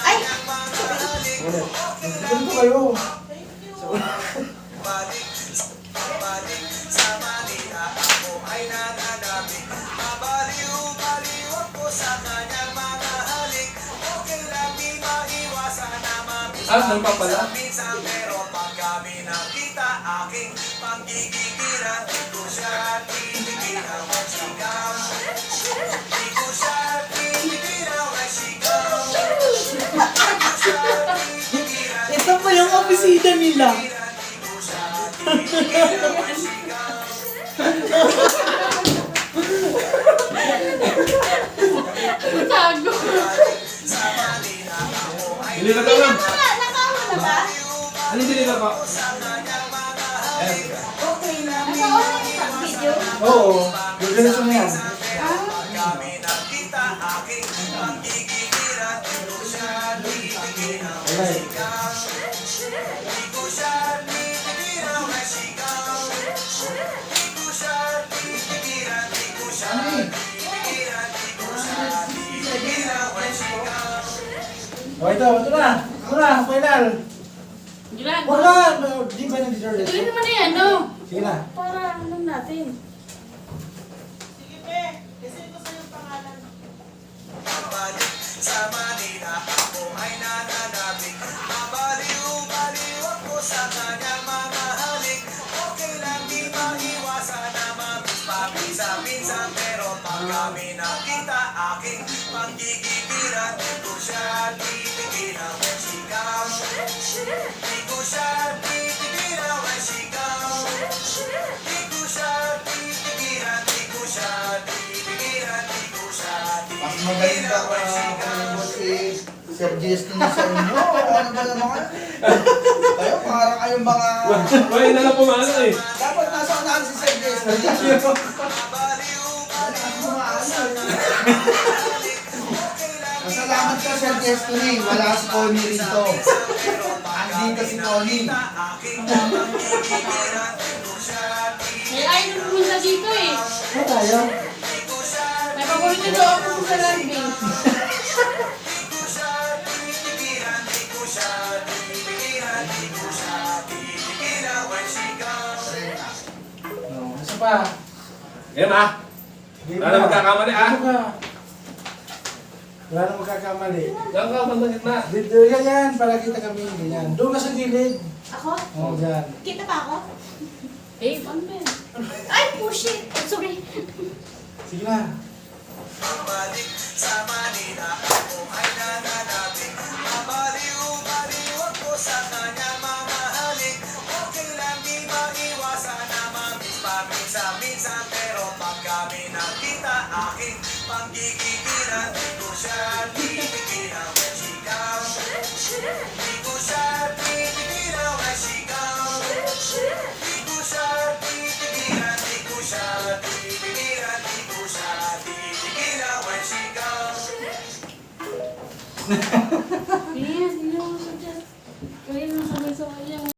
Ay! Ulit. Ganito kayo. Ah, nang pa pala? Ito pa yung opisina nila. Tago. Hindi na lang. Nakawa na ba? Ano hindi na pa? Okay na. Nakawa na yung video? Oo. Ganito na yan. Okay. O ito na. Ito na, final. Wala. Di ba nandito ulit? Tuloy naman na yan, no? Sige na. Para alam natin. Mas magaling ka kung si Sir Jason sa inyo. Ano ba naman? Kayo, parang kayong mga... Wala na lang pumalo eh. Dapat nasa unahan si Sir Jason. Masalamat ka, Sir Jason eh. Wala si Connie rito. Andito si Connie. May ayaw na pumunta dito eh. Ano tayo? May paborito daw ako sa landing. Isa pa. Yan ah. Wala na magkakamali ah. Dito ka. Wala na magkakamali. Lang ka, bandang gitna. Dito yan, para kita kami. Ganyan. Doon ka sa gilid. Ako? Oo, dyan. Kita pa ako? Eh, ano ba yan? Ay, push it! Sorry. Sige na.